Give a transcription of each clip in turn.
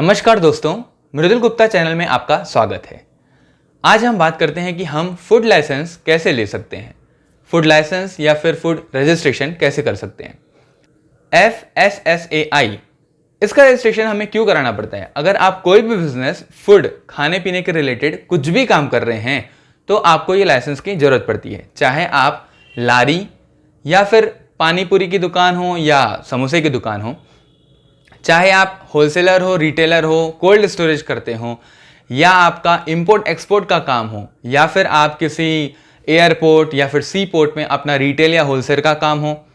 नमस्कार दोस्तों, मृदुल गुप्ता चैनल में आपका स्वागत है। आज हम बात करते हैं कि हम फूड लाइसेंस कैसे ले सकते हैं, फूड लाइसेंस या फिर फूड रजिस्ट्रेशन कैसे कर सकते हैं। FSSAI, इसका रजिस्ट्रेशन हमें क्यों कराना पड़ता है? अगर आप कोई भी बिजनेस फूड खाने पीने के रिलेटेड कुछ भी काम कर रहे हैं तो आपको ये लाइसेंस की जरूरत पड़ती है। चाहे आप लारी या फिर पानी पूरी की दुकान हो या समोसे की दुकान हो, चाहे आप होलसेलर हो, रिटेलर हो, कोल्ड स्टोरेज करते हो, या आपका इंपोर्ट एक्सपोर्ट का काम हो, या फिर आप किसी एयरपोर्ट या फिर सी पोर्ट में अपना रिटेल या होलसेल का काम हो,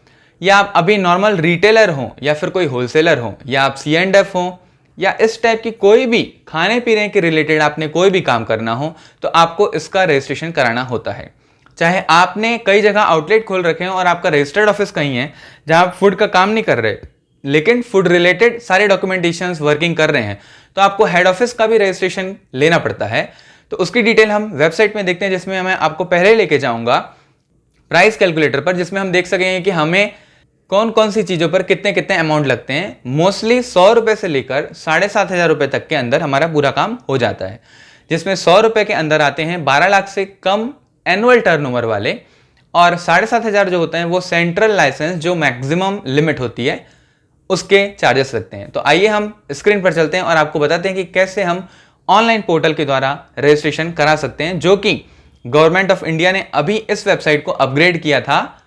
या आप अभी नॉर्मल रिटेलर हो या फिर कोई होलसेलर हो, या आप C&F हो, या इस टाइप की कोई भी खाने पीने के रिलेटेड आपने कोई भी काम करना हो तो आपको इसका रजिस्ट्रेशन कराना होता है। चाहे आपने कई जगह आउटलेट खोल रखे हैं और आपका रजिस्टर्ड ऑफिस कहीं है जहां आप फूड का काम नहीं कर रहे लेकिन फूड रिलेटेड सारे डॉक्यूमेंटेशंस वर्किंग कर रहे हैं, तो आपको हेड ऑफिस का भी रजिस्ट्रेशन लेना पड़ता है। तो उसकी डिटेल हम वेबसाइट में देखते हैं, जिसमें मैं आपको पहले लेके जाऊंगा प्राइस कैलकुलेटर पर, जिसमें हम देख सकेंगे कि हमें कौन कौन सी चीज़ों पर कितने कितने अमाउंट लगते हैं। मोस्टली 100 रुपये से लेकर 7,500 रुपये तक के अंदर हमारा पूरा काम हो जाता है, जिसमें 100 रुपये के अंदर आते हैं 12 लाख से कम एनुअल टर्नओवर वाले, और 7,500 जो होते हैं वो सेंट्रल लाइसेंस जो मैक्सिमम लिमिट होती है उसके चार्जेस लगते हैं। तो आइए हम स्क्रीन पर चलते हैं और आपको बताते हैं कि कैसे हम ऑनलाइन पोर्टल के द्वारा रजिस्ट्रेशन करा सकते हैं, जो कि गवर्नमेंट ऑफ इंडिया ने अभी इस वेबसाइट को अपग्रेड किया था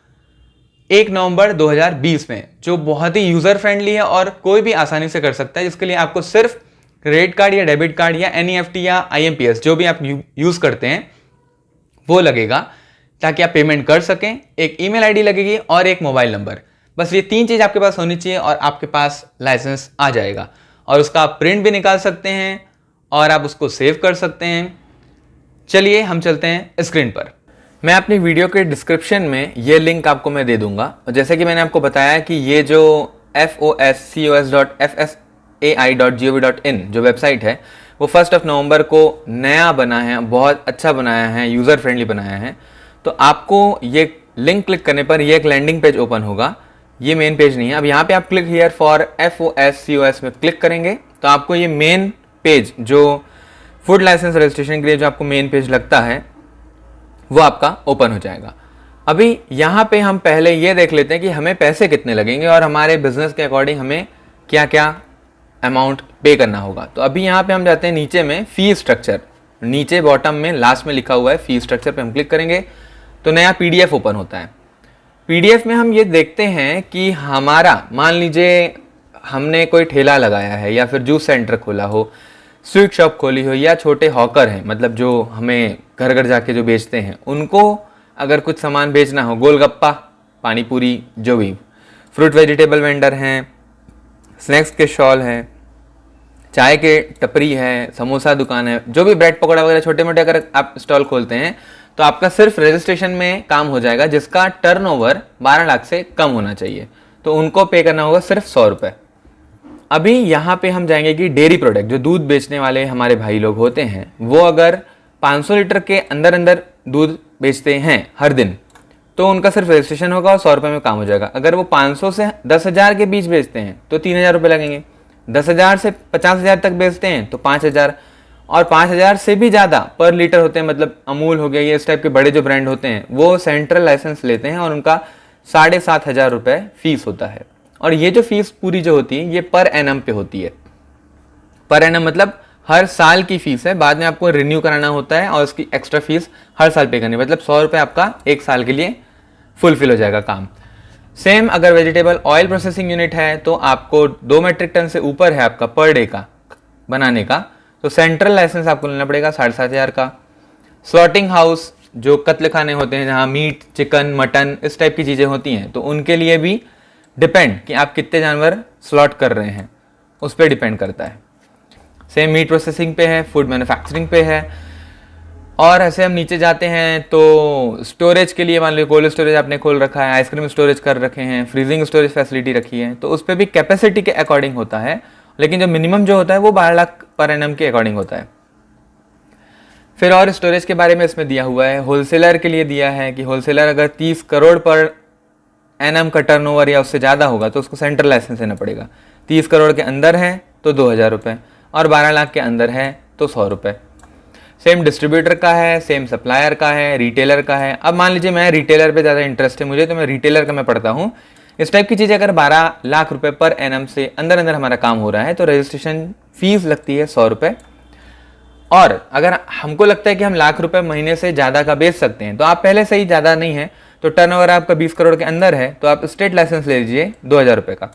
1 नवंबर 2020 में, जो बहुत ही यूजर फ्रेंडली है और कोई भी आसानी से कर सकता है। जिसके लिए आपको सिर्फ क्रेडिट कार्ड या डेबिट कार्ड या NEFT या IMPS जो भी आप यूज करते हैं वो लगेगा, ताकि आप पेमेंट कर सकें। एक ईमेल आईडी लगेगी और एक मोबाइल नंबर, बस ये 3 चीज आपके पास होनी चाहिए और आपके पास लाइसेंस आ जाएगा। और उसका आप प्रिंट भी निकाल सकते हैं और आप उसको सेव कर सकते हैं। चलिए हम चलते हैं स्क्रीन पर। मैं अपनी वीडियो के डिस्क्रिप्शन में ये लिंक आपको मैं दे दूंगा। और जैसे कि मैंने आपको बताया कि ये जो foscos.fsai.gov.in जो वेबसाइट है वो 1 नवंबर को नया बना है, बहुत अच्छा बनाया है, यूज़र फ्रेंडली बनाया है। तो आपको ये लिंक क्लिक करने पर ये एक लैंडिंग पेज ओपन होगा, ये मेन पेज नहीं है। अब यहाँ पे आप क्लिक हियर फॉर FOSCOS में क्लिक करेंगे तो आपको ये मेन पेज जो फूड लाइसेंस रजिस्ट्रेशन के लिए जो आपको मेन पेज लगता है वो आपका ओपन हो जाएगा। अभी यहाँ पे हम पहले ये देख लेते हैं कि हमें पैसे कितने लगेंगे और हमारे बिजनेस के अकॉर्डिंग हमें क्या क्या अमाउंट पे करना होगा। तो अभी यहाँ पे हम जाते हैं नीचे में फी स्ट्रक्चर, नीचे बॉटम में लास्ट में लिखा हुआ है फी स्ट्रक्चर पे हम क्लिक करेंगे तो नया PDF ओपन होता है। PDF में हम ये देखते हैं कि हमारा, मान लीजिए हमने कोई ठेला लगाया है या फिर जूस सेंटर खोला हो, स्वीट शॉप खोली हो, या छोटे हॉकर हैं, मतलब जो हमें घर घर जाके जो बेचते हैं, उनको अगर कुछ सामान बेचना हो, गोलगप्पा, पानी पूरी, जो भी, फ्रूट वेजिटेबल वेंडर हैं, स्नैक्स के स्टॉल हैं, चाय के टपरी है, समोसा दुकान है, जो भी ब्रेड पकौड़ा वगैरह छोटे मोटे अगर आप स्टॉल खोलते हैं तो आपका सिर्फ रजिस्ट्रेशन में काम हो जाएगा, जिसका टर्नओवर 12 लाख से कम होना चाहिए। तो उनको पे करना होगा सिर्फ 100 रुपये। अभी यहाँ पे हम जाएंगे कि डेयरी प्रोडक्ट, जो दूध बेचने वाले हमारे भाई लोग होते हैं, वो अगर 500 लीटर के अंदर अंदर दूध बेचते हैं हर दिन तो उनका सिर्फ रजिस्ट्रेशन होगा और 100 रुपये में काम हो जाएगा। अगर वो 500 से 10,000 के बीच बेचते हैं तो 3,000 रुपये लगेंगे। 10,000 से 50,000 तक बेचते हैं तो 5,000, और 5,000 से भी ज़्यादा पर लीटर होते हैं, मतलब अमूल हो गया, ये इस टाइप के बड़े जो ब्रांड होते हैं वो सेंट्रल लाइसेंस लेते हैं और उनका 7,500 रुपये फीस होता है। और ये जो फीस पूरी जो होती है ये पर एनम पे होती है। पर एनम मतलब हर साल की फीस है, बाद में आपको रिन्यू कराना होता है और उसकी एक्स्ट्रा फीस हर साल पे करनी है, मतलब 100 रुपये आपका 1 साल के लिए फुलफिल हो जाएगा काम। सेम अगर वेजिटेबल ऑयल प्रोसेसिंग यूनिट है तो आपको 2 मेट्रिक टन से ऊपर है आपका पर डे का बनाने का, तो सेंट्रल लाइसेंस आपको लेना पड़ेगा 7,500 का। स्लॉटिंग हाउस, जो कत्ल खाने होते हैं जहाँ मीट, चिकन, मटन इस टाइप की चीज़ें होती हैं, तो उनके लिए भी डिपेंड कि आप कितने जानवर स्लॉट कर रहे हैं उस पर डिपेंड करता है। सेम मीट प्रोसेसिंग पे है, फूड मैन्युफैक्चरिंग पे है। और ऐसे हम नीचे जाते हैं तो स्टोरेज के लिए, मान लो कोल्ड स्टोरेज आपने खोल रखा है, आइसक्रीम स्टोरेज कर रखे हैं, फ्रीजिंग स्टोरेज फैसिलिटी रखी है, तो उस पर भी कैपेसिटी के अकॉर्डिंग होता है, लेकिन जो मिनिमम जो होता है वो 12 लाख पर एनम के अकॉर्डिंग होता है। फिर और स्टोरेज के बारे में इसमें दिया हुआ है। होलसेलर के लिए दिया है कि होलसेलर अगर 30 करोड़ पर एनम का टर्नओवर या उससे ज़्यादा होगा तो उसको सेंट्रल लाइसेंस लेना पड़ेगा। 30 करोड़ के अंदर है तो 2,000 रुपये, और 12 लाख के अंदर है तो 100 रुपये। सेम डिस्ट्रीब्यूटर का है, सेम सप्लायर का है, रिटेलर का है। अब मान लीजिए मैं रिटेलर पे ज़्यादा इंटरेस्ट है मुझे, तो मैं रिटेलर का मैं पढ़ता हूँ। इस टाइप की चीज़ अगर 12 लाख रुपए पर एनम से अंदर अंदर हमारा काम हो रहा है तो रजिस्ट्रेशन फीस लगती है 100 रुपये। और अगर हमको लगता है कि हम लाख रुपए महीने से ज़्यादा का बेच सकते हैं, तो आप पहले से ही ज़्यादा नहीं है, तो टर्नओवर आपका 20 करोड़ के अंदर है, तो आप स्टेट लाइसेंस ले लीजिए 2000 रुपये का।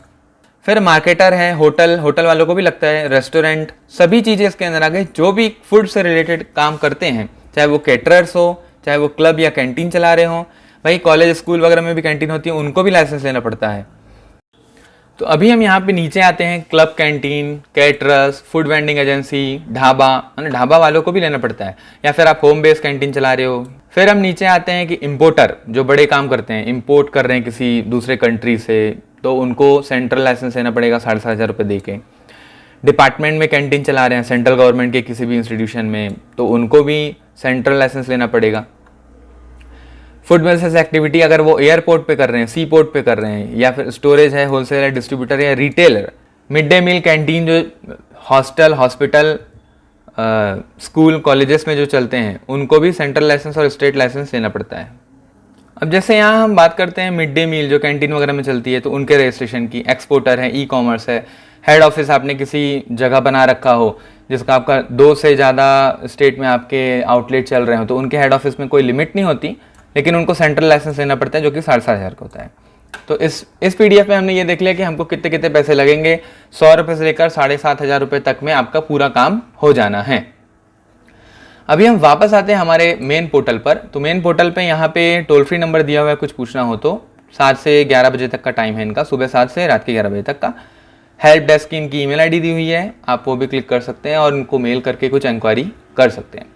फिर मार्केटर है, होटल वालों को भी लगता है, रेस्टोरेंट, सभी चीज़ें इसके अंदर आ गई। जो भी फूड से रिलेटेड काम करते हैं, चाहे वो केटरर्स हो, चाहे वो क्लब या कैंटीन चला रहे हों, भाई कॉलेज स्कूल वगैरह में भी कैंटीन होती है, उनको भी लाइसेंस लेना पड़ता है। तो अभी हम यहाँ पे नीचे आते हैं, club, canteen, caterers, food vending agency, dhaba, dhaba वालों को भी लेना पड़ता है, या फिर आप होम बेस्ड कैंटीन चला रहे हो। फिर हम नीचे आते हैं कि इम्पोर्टर, जो बड़े काम करते हैं, इम्पोर्ट कर रहे हैं किसी दूसरे कंट्री से, तो उनको सेंट्रल लाइसेंस लेना पड़ेगा 7,500 रुपये दे के। डिपार्टमेंट में कैंटीन चला रहे हैं सेंट्रल गवर्नमेंट के किसी भी इंस्टीट्यूशन में, तो उनको भी सेंट्रल लाइसेंस लेना पड़ेगा। फूड बिजनेस एक्टिविटी अगर वो एयरपोर्ट पे कर रहे हैं, सी पोर्ट पे कर रहे हैं, या फिर स्टोरेज है, होलसेलर, डिस्ट्रीब्यूटर या retailer, mid day meal canteen जो हॉस्टल, हॉस्पिटल, स्कूल, कॉलेजेस में जो चलते हैं, उनको भी सेंट्रल लाइसेंस और स्टेट लाइसेंस लेना पड़ता है। अब जैसे यहाँ हम बात करते हैं मिड डे मील जो कैंटीन वगैरह में चलती है, तो उनके रजिस्ट्रेशन की, एक्सपोर्टर है, ई कॉमर्स है, हेड ऑफिस आपने किसी जगह बना रखा हो जिसका आपका 2 से ज़्यादा स्टेट में आपके आउटलेट चल रहे हो, तो उनके हेड ऑफिस में कोई लिमिट नहीं होती, लेकिन उनको सेंट्रल लाइसेंस लेना पड़ता है जो कि 7,500 का होता है। तो इस पीडीएफ में हमने ये देख लिया कि हमको कितने कितने पैसे लगेंगे। 100 रुपये से लेकर 7,500 रुपये तक में आपका पूरा काम हो जाना है। अभी हम वापस आते हैं हमारे मेन पोर्टल पर। तो मेन पोर्टल पे यहाँ पे टोल फ्री नंबर दिया हुआ है, कुछ पूछना हो तो 7 से 11 बजे तक का टाइम है इनका, सुबह 7 से रात के 11 बजे तक का। हेल्प डेस्क की इनकी ईमेल आईडी दी हुई है, आप वो भी क्लिक कर सकते हैं और उनको मेल करके कुछ इंक्वायरी कर सकते हैं।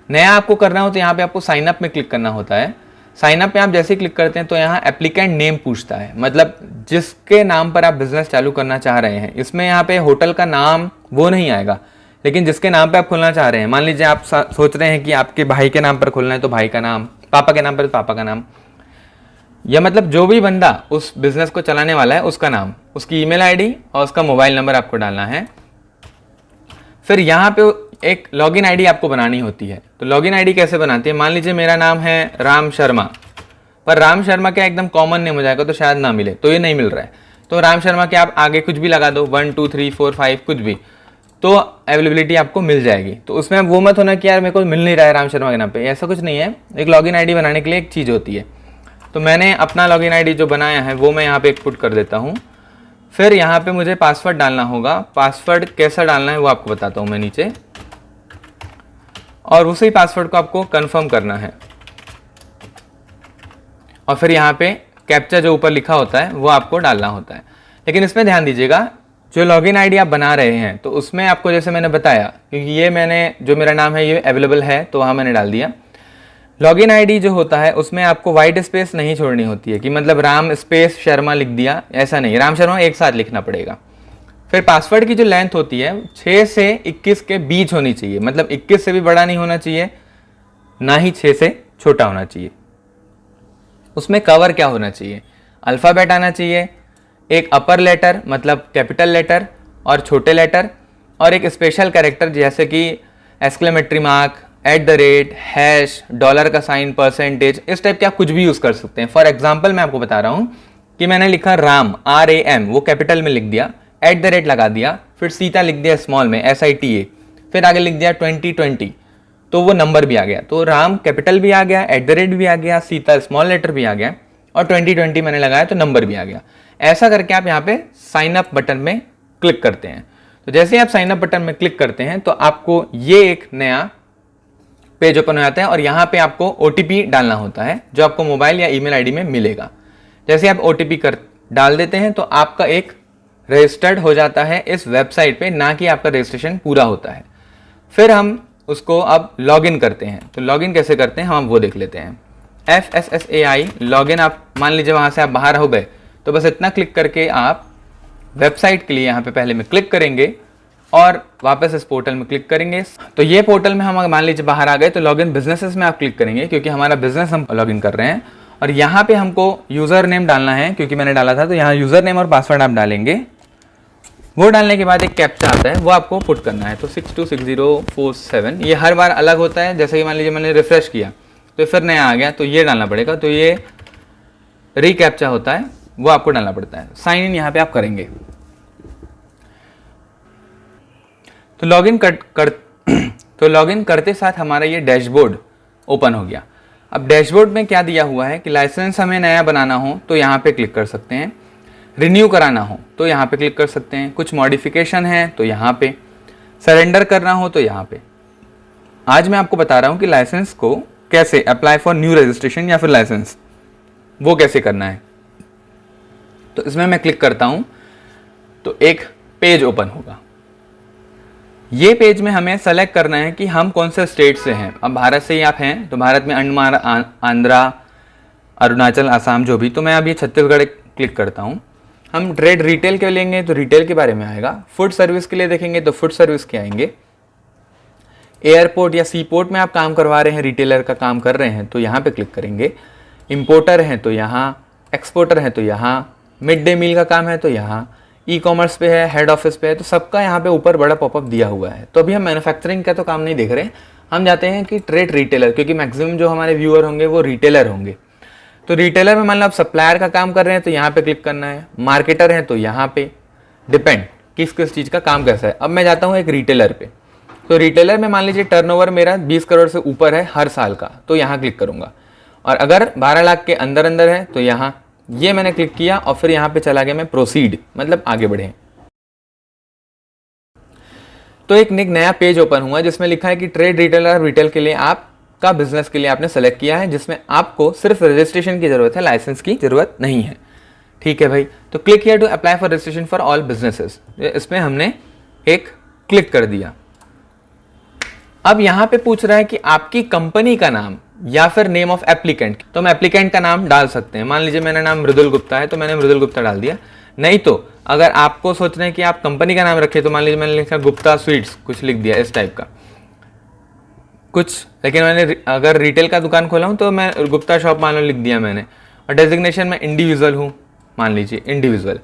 नया आपको करना हो तो यहाँ पे आपको साइन अप में क्लिक करना होता है। साइन अप पे आप जैसे ही क्लिक करते हैं तो यहाँ एप्लीकेंट नेम पूछता है, मतलब जिसके नाम पर आप बिजनेस चालू करना चाह रहे हैं। इसमें यहाँ पे होटल का नाम वो नहीं आएगा, लेकिन जिसके नाम पे आप खोलना चाह रहे हैं, मान लीजिए आप सोच रहे हैं कि आपके भाई के नाम पर खोलना है तो भाई का नाम, पापा के नाम पर तो पापा का नाम, या मतलब जो भी बंदा उस बिजनेस को चलाने वाला है उसका नाम, उसकी ईमेल आईडी और उसका मोबाइल नंबर आपको डालना है। फिर यहाँ पे एक लॉगिन आईडी आपको बनानी होती है। तो लॉगिन आईडी कैसे बनाती है, मान लीजिए मेरा नाम है राम शर्मा, पर राम शर्मा क्या एकदम कॉमन नेम हो जाएगा तो शायद ना मिले, तो ये नहीं मिल रहा है। तो राम शर्मा के आप आगे कुछ भी लगा दो, 1 2 3 4 5 कुछ भी, तो अवेलेबिलिटी आपको मिल जाएगी। तो उसमें वो मत होना कि यार मेरे को मिल नहीं रहा है राम शर्मा के नाम पे, ऐसा कुछ नहीं है। एक लॉगिन आईडी बनाने के लिए एक चीज़ होती है। तो मैंने अपना लॉगिन आईडी जो बनाया है वो मैं यहाँ पे पुट कर देता हूँ। फिर यहाँ पे मुझे पासवर्ड डालना होगा। पासवर्ड कैसा डालना है वो आपको बताता हूँ मैं नीचे, और उसी पासवर्ड को आपको कंफर्म करना है। और फिर यहाँ पे कैप्चा जो ऊपर लिखा होता है वो आपको डालना होता है। लेकिन इसमें ध्यान दीजिएगा, जो लॉगिन आईडी आप बना रहे हैं तो उसमें आपको, जैसे मैंने बताया, क्योंकि ये मैंने जो मेरा नाम है ये अवेलेबल है तो वहाँ मैंने डाल दिया। लॉगिन आईडी जो होता है उसमें आपको वाइट स्पेस नहीं छोड़नी होती है कि मतलब राम स्पेस शर्मा लिख दिया, ऐसा नहीं, राम शर्मा एक साथ लिखना पड़ेगा। फिर पासवर्ड की जो लेंथ होती है 6 से 21 के बीच होनी चाहिए, मतलब 21 से भी बड़ा नहीं होना चाहिए, ना ही 6 से छोटा होना चाहिए। उसमें कवर क्या होना चाहिए, अल्फ़ाबेट आना चाहिए, एक अपर लेटर मतलब कैपिटल लेटर और छोटे लेटर, और एक स्पेशल कैरेक्टर जैसे कि एक्सक्लेमेटरी मार्क, @ हैश, डॉलर का साइन, परसेंटेज, इस टाइप के आप कुछ भी यूज़ कर सकते हैं। फॉर एग्जाम्पल मैं आपको बता रहा हूँ कि मैंने लिखा राम, RAM, वो कैपिटल में लिख दिया, @ लगा दिया, फिर सीता लिख दिया स्मॉल में, SITA, फिर आगे लिख दिया 2020, तो वो नंबर भी आ गया। तो राम कैपिटल भी आ गया, @ भी आ गया, सीता स्मॉल लेटर भी आ गया, और 2020 मैंने लगाया तो नंबर भी आ गया। ऐसा करके आप यहाँ पे साइन अप बटन में क्लिक करते हैं। तो जैसे ही आप साइन अप बटन में क्लिक करते हैं तो आपको ये एक नया पेज ओपन हो जाता है, और यहाँ पे आपको OTP डालना होता है जो आपको मोबाइल या ईमेल आईडी में मिलेगा। जैसे आप OTP डाल देते हैं तो आपका एक रजिस्टर्ड हो जाता है इस वेबसाइट पे, ना कि आपका रजिस्ट्रेशन पूरा होता है। फिर हम उसको अब लॉगिन करते हैं। तो लॉगिन कैसे करते हैं हम वो देख लेते हैं। FSSAI लॉगिन, आप मान लीजिए वहाँ से आप बाहर हो गए तो बस इतना क्लिक करके आप वेबसाइट के लिए यहाँ पे पहले में क्लिक करेंगे और वापस इस पोर्टल में क्लिक करेंगे। तो ये पोर्टल में हम अगर मान लीजिए बाहर आ गए तो लॉगिन बिजनेसेस में आप क्लिक करेंगे, क्योंकि हमारा बिजनेस हम लॉगिन कर रहे हैं। और यहाँ पे हमको यूज़र नेम डालना है, क्योंकि मैंने डाला था, तो यहाँ यूज़र नेम और पासवर्ड आप डालेंगे। वो डालने के बाद एक कैप्चा आता है, वो आपको पुट करना है। तो 626047 ये हर बार अलग होता है। जैसे कि मान लीजिए मैंने रिफ्रेश किया तो फिर नया आ गया, तो ये डालना पड़ेगा। तो ये रीकैप्चा होता है, वो आपको डालना पड़ता है। साइन इन यहाँ पे आप करेंगे। तो लॉगिन करते साथ हमारा ये डैशबोर्ड ओपन हो गया। अब डैशबोर्ड में क्या दिया हुआ है कि लाइसेंस हमें नया बनाना हो तो यहाँ पे क्लिक कर सकते हैं, रिन्यू कराना हो तो यहाँ पे क्लिक कर सकते हैं, कुछ मॉडिफिकेशन है तो यहाँ पे, सरेंडर करना हो तो यहाँ पे। आज मैं आपको बता रहा हूँ कि लाइसेंस को कैसे अप्लाई फॉर न्यू रजिस्ट्रेशन या फिर लाइसेंस वो कैसे करना है। तो इसमें मैं क्लिक करता हूँ तो एक पेज ओपन होगा। ये पेज में हमें सेलेक्ट करना है कि हम कौन से स्टेट से हैं। अब भारत से ही आप हैं तो भारत में अंडमान, आंध्रा, अरुणाचल, आसाम जो भी। तो मैं अब ये छत्तीसगढ़ क्लिक करता हूँ। हम ट्रेड रिटेल के लेंगे तो रिटेल के बारे में आएगा, फूड सर्विस के लिए देखेंगे तो फूड सर्विस के आएंगे। एयरपोर्ट या सी पोर्ट में आप काम करवा रहे हैं, रिटेलर का काम कर रहे हैं तो यहाँ पे क्लिक करेंगे। इंपोर्टर हैं तो यहाँ, एक्सपोर्टर हैं तो यहाँ, मिड डे मील का काम है तो यहाँ, ई कॉमर्स पे है, हेड ऑफिस पे है, तो सबका यहाँ पे ऊपर बड़ा पॉपअप दिया हुआ है। तो अभी हम मैन्युफैक्चरिंग का तो काम नहीं देख रहे, हम जाते हैं कि ट्रेड रिटेलर, क्योंकि मैक्सिमम जो हमारे व्यूअर होंगे वो रिटेलर होंगे। तो रिटेलर में मान लो आप सप्लायर का काम कर रहे हैं तो यहाँ पे क्लिक करना है, मार्केटर हैं तो यहाँ पे, डिपेंड किस किस चीज़ का काम कैसा है। अब मैं जाता हूँ एक रिटेलर पे। तो रिटेलर में मान लीजिए टर्नओवर मेरा 20 करोड़ से ऊपर है हर साल का, तो यहाँ क्लिक करूँगा। और अगर 12 लाख के अंदर अंदर है तो यहाँ, ये मैंने क्लिक किया और फिर यहाँ पे चला गया मैं प्रोसीड, मतलब आगे बढ़े। तो एक नया पेज ओपन हुआ जिसमें लिखा है कि ट्रेड रिटेलर, रिटेल के लिए आपका बिजनेस के लिए आपने सेलेक्ट किया है, जिसमें आपको सिर्फ रजिस्ट्रेशन की जरूरत है, लाइसेंस की जरूरत नहीं है। ठीक है भाई। तो click here to apply for registration for all businesses, इसमें हमने एक क्लिक कर दिया। अब यहाँ पे पूछ रहा है कि आपकी कंपनी का नाम या फिर नेम ऑफ एप्लीकेंट, तो हम एप्लीकेंट का नाम डाल सकते हैं। मान लीजिए मेरा नाम मृदुल गुप्ता है तो मैंने मृदुल गुप्ता डाल दिया। नहीं तो अगर आपको सोचना है कि आप कंपनी का नाम रखें तो मान लीजिए मैंने लिखा गुप्ता स्वीट्स, कुछ लिख दिया इस टाइप का कुछ। लेकिन मैंने अगर रिटेल का दुकान खोला हूँ तो मैं गुप्ता शॉप मान लो लिख दिया मैंने। और डेजिग्नेशन में इंडिविजुअल हूँ, मान लीजिए इंडिविजुअल।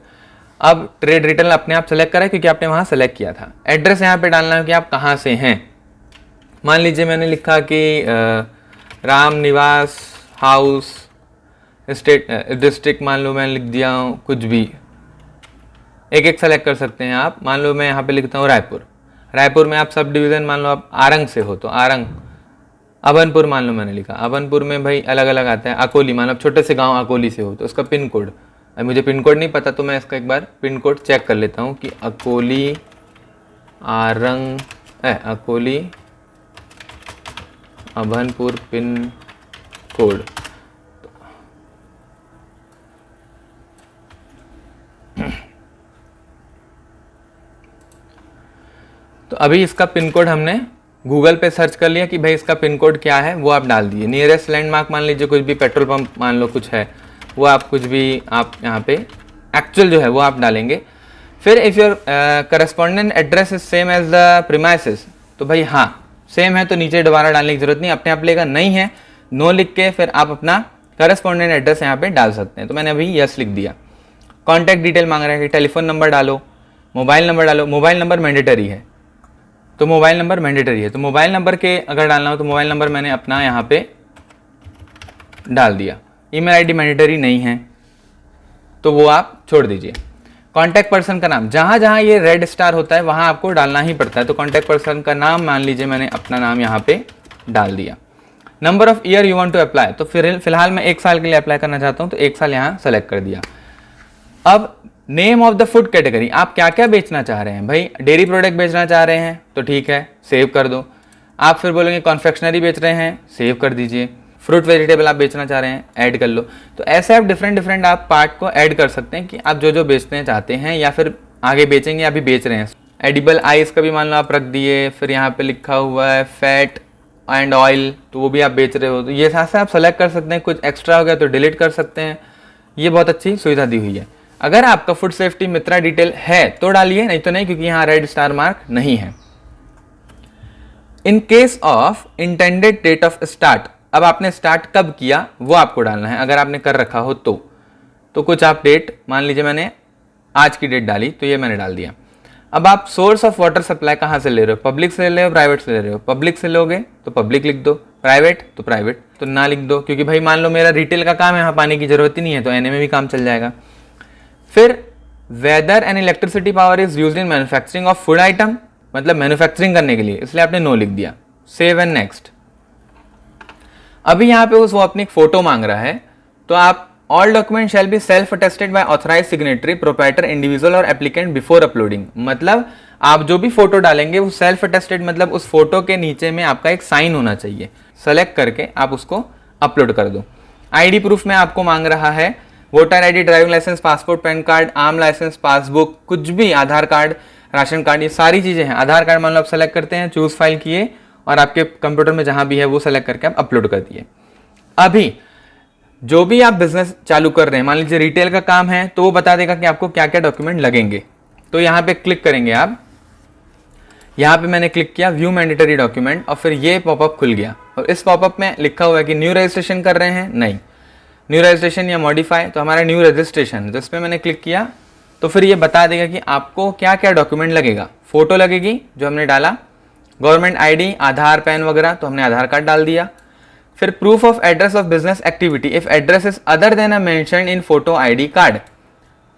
अब ट्रेड रिटेल अपने आप सेलेक्ट करा क्योंकि आपने वहाँ सेलेक्ट किया था। एड्रेस यहाँ पे डालना है कि आप कहाँ से हैं। मान लीजिए मैंने लिखा कि Ram Niwas house, state, district मान लो मैं लिख दिया हूँ, कुछ भी एक एक सेलेक्ट कर सकते हैं आप। मान लो मैं यहाँ पे लिखता हूँ रायपुर। रायपुर में आप सब डिवीज़न मान लो आप आरंग से हो तो आरंग। अभनपुर मान लो मैंने लिखा, अभनपुर में भाई अलग अलग आता है। अकोली मान लो आप छोटे से गांव अकोली से हो तो उसका पिन कोड, अब मुझे पिन कोड नहीं पता तो मैं इसका एक बार पिन कोड चेक कर लेता हूँ कि अकोली आरंग अकोली अभनपुर पिन कोड। तो अभी इसका पिन कोड हमने गूगल पे सर्च कर लिया कि भाई इसका पिन कोड क्या है, वो आप डाल दिए। नियरेस्ट लैंडमार्क मान लीजिए कुछ भी, पेट्रोल पंप मान लो कुछ है, वो आप कुछ भी आप यहाँ पे एक्चुअल जो है वो आप डालेंगे। फिर if your correspondent address is same as the premises, तो भाई हाँ सेम है तो नीचे दोबारा डालने की जरूरत नहीं, अपने आप लेगा। नहीं है नो लिख के फिर आप अपना करस्पॉन्डेंट एड्रेस यहाँ पे डाल सकते हैं। तो मैंने अभी यस लिख दिया। कॉन्टैक्ट डिटेल मांग रहा है कि टेलीफोन नंबर डालो, मोबाइल नंबर डालो। मोबाइल नंबर मैंडेटरी है तो मोबाइल नंबर मैंडेटरी है, तो मोबाइल नंबर के अगर डालना हो तो मोबाइल नंबर मैंने अपना यहाँ पे डाल दिया। ईमेल आईडी मैंडेटरी नहीं है तो वो आप छोड़ दीजिए। कॉन्टैक्ट पर्सन का नाम, जहाँ जहाँ ये रेड स्टार होता है वहाँ आपको डालना ही पड़ता है। तो कॉन्टैक्ट पर्सन का नाम मान लीजिए मैंने अपना नाम यहाँ पे डाल दिया। Number of year you want to apply, तो फिलहाल मैं 1 साल के लिए अप्लाई करना चाहता हूँ तो 1 साल यहाँ सेलेक्ट कर दिया। अब name of the food category, आप क्या क्या बेचना चाह रहे हैं। भाई डेयरी प्रोडक्ट बेचना चाह रहे हैं तो ठीक है सेव कर दो। आप फिर बोलेंगे कॉन्फेक्शनरी बेच रहे हैं, सेव कर दीजिए। फ्रूट वेजिटेबल आप बेचना चाह रहे हैं, ऐड कर लो। तो ऐसे आप डिफरेंट आप पार्ट को ऐड कर सकते हैं कि आप जो जो बेचते चाहते हैं या फिर आगे बेचेंगे अभी बेच रहे हैं। एडिबल आइस का भी मान लो आप रख दिए। फिर यहाँ पे लिखा हुआ है फैट एंड ऑयल, तो वो भी आप बेच रहे हो तो ये साथ से आप सेलेक्ट कर सकते हैं। कुछ एक्स्ट्रा हो गया तो डिलीट कर सकते हैं। ये बहुत अच्छी सुविधा दी हुई है। अगर आपका फूड सेफ्टी मित्रा डिटेल है तो डालिए, नहीं तो नहीं, क्योंकि यहाँ रेड स्टार मार्क नहीं है। In case of intended date of start, अब आपने स्टार्ट कब किया वो आपको डालना है। अगर आपने कर रखा हो तो कुछ आप डेट मान लीजिए मैंने आज की डेट डाली तो ये मैंने डाल दिया। अब आप सोर्स ऑफ वाटर सप्लाई कहाँ से ले रहे हो, पब्लिक से ले रहे हो, प्राइवेट से ले रहे हो। पब्लिक से लोगे तो पब्लिक लिख दो, प्राइवेट तो ना लिख दो, क्योंकि भाई मान लो मेरा रिटेल का काम है, यहाँ पानी की जरूरत ही नहीं है, तो एनए में भी काम चल जाएगा। फिर whether and electricity power is used in manufacturing of food item, मतलब मैन्युफैक्चरिंग करने के लिए, इसलिए आपने नो लिख दिया। Save and next. अभी यहाँ पे वो अपनी फोटो मांग रहा है, तो आप all document shall be self attested by authorise signatory proprietor individual और एप्लीकेंट बिफोर अपलोडिंग। मतलब आप जो भी फोटो डालेंगे वो सेल्फ अटेस्टेड, मतलब उस फोटो के नीचे में आपका एक साइन होना चाहिए, सेलेक्ट करके आप उसको अपलोड कर दो। आईडी प्रूफ में आपको मांग रहा है voter ID, driving licence, passport, PAN card, arm licence, passbook, कुछ भी, आधार कार्ड, राशन कार्ड, ये सारी चीजें हैं। आधार कार्ड मान लो आप सेलेक्ट करते हैं, चूज फाइल किए और आपके कंप्यूटर में जहां भी है वो सेलेक्ट करके आप अपलोड कर दिए। अभी जो भी आप बिजनेस चालू कर रहे हैं, मान लीजिए रिटेल का काम है, तो वो बता देगा कि आपको क्या क्या डॉक्यूमेंट लगेंगे। तो यहाँ पे क्लिक करेंगे आप, यहाँ पे मैंने क्लिक किया व्यू मैंडेटरी डॉक्यूमेंट, और फिर ये पॉपअप खुल गया और इस पॉपअप में लिखा हुआ है कि न्यू रजिस्ट्रेशन कर रहे हैं, नहीं, न्यू रजिस्ट्रेशन या मॉडिफाई, तो हमारा न्यू रजिस्ट्रेशन, जिस पे मैंने क्लिक किया तो फिर ये बता देगा कि आपको क्या क्या डॉक्यूमेंट लगेगा। फोटो लगेगी जो हमने डाला, गवर्नमेंट आईडी, आधार, पैन वगैरह, तो हमने आधार कार्ड डाल दिया। फिर proof of address of business activity if address is other than a mentioned in photo ID card.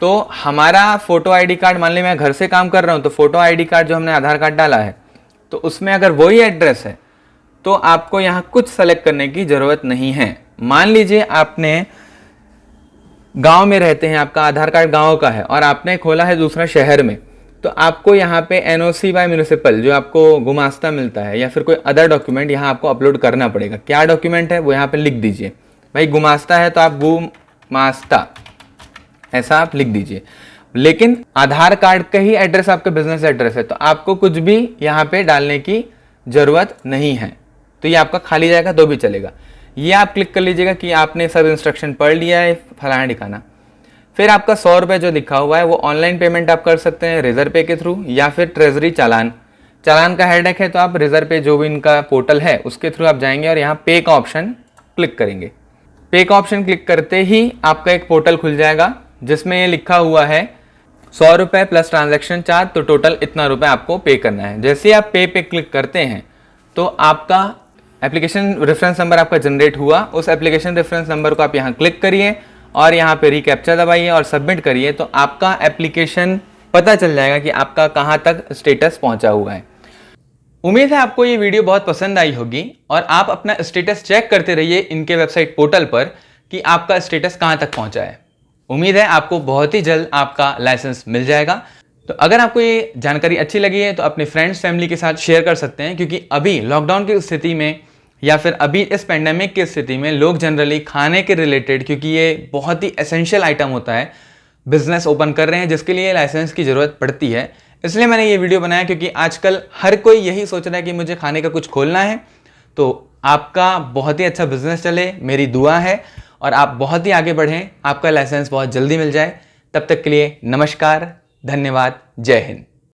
तो हमारा फोटो आईडी कार्ड, मान लीजिए मैं घर से काम कर रहा हूं, तो फोटो आईडी कार्ड जो हमने आधार कार्ड डाला है, तो उसमें अगर वही एड्रेस है तो आपको यहां कुछ सेलेक्ट करने की जरूरत नहीं है। मान लीजिए आपने गांव में रहते हैं, आपका आधार कार्ड गांव का है और आपने खोला है दूसरा शहर में, तो आपको यहाँ पे एनओसी बाय म्यूनिसिपल जो आपको गुमास्ता मिलता है या फिर कोई अदर डॉक्यूमेंट यहाँ आपको अपलोड करना पड़ेगा। क्या डॉक्यूमेंट है वो यहाँ पे लिख दीजिए। भाई गुमास्ता है तो आप गुमास्ता ऐसा आप लिख दीजिए। लेकिन आधार कार्ड का ही एड्रेस आपका बिजनेस एड्रेस है, तो आपको कुछ भी यहाँ पे डालने की जरूरत नहीं है, तो ये आपका खाली जाएगा तो भी चलेगा। ये आप क्लिक कर लीजिएगा कि आपने सब इंस्ट्रक्शन पढ़ लिया है, फलाना ठिकाना। फिर आपका 100 रुपये जो लिखा हुआ है वो ऑनलाइन पेमेंट आप कर सकते हैं रेजर पे के थ्रू या फिर ट्रेजरी चालान। चालान का हेडेक है तो आप रेजर पे जो भी इनका पोर्टल है उसके थ्रू आप जाएंगे और यहाँ पे का ऑप्शन क्लिक करेंगे। पे का ऑप्शन क्लिक करते ही आपका एक पोर्टल खुल जाएगा जिसमें ये लिखा हुआ है 100 रुपये प्लस ट्रांजेक्शन चार्ज, तो टोटल इतना रुपये आपको पे करना है। जैसे आप पे क्लिक करते हैं तो आपका एप्लीकेशन रेफरेंस नंबर आपका जनरेट हुआ, उस एप्लीकेशन रेफरेंस नंबर को आप यहाँ क्लिक करिए और यहाँ पे रिकैप्चा दबाइए और सबमिट करिए, तो आपका एप्लीकेशन पता चल जाएगा कि आपका कहाँ तक स्टेटस पहुँचा हुआ है। उम्मीद है आपको ये वीडियो बहुत पसंद आई होगी और आप अपना स्टेटस चेक करते रहिए इनके वेबसाइट पोर्टल पर कि आपका स्टेटस कहाँ तक पहुँचा है। उम्मीद है आपको बहुत ही जल्द आपका लाइसेंस मिल जाएगा। तो अगर आपको ये जानकारी अच्छी लगी है तो अपने फ्रेंड्स फैमिली के साथ शेयर कर सकते हैं, क्योंकि अभी लॉकडाउन की स्थिति में या फिर अभी इस पेंडेमिक की स्थिति में लोग जनरली खाने के रिलेटेड, क्योंकि ये बहुत ही एसेंशियल आइटम होता है, बिजनेस ओपन कर रहे हैं जिसके लिए लाइसेंस की ज़रूरत पड़ती है। इसलिए मैंने ये वीडियो बनाया क्योंकि आजकल हर कोई यही सोच रहा है कि मुझे खाने का कुछ खोलना है। तो आपका बहुत ही अच्छा बिजनेस चले, मेरी दुआ है, और आप बहुत ही आगे बढ़ें, आपका लाइसेंस बहुत जल्दी मिल जाए। तब तक के लिए नमस्कार, धन्यवाद, जय हिंद।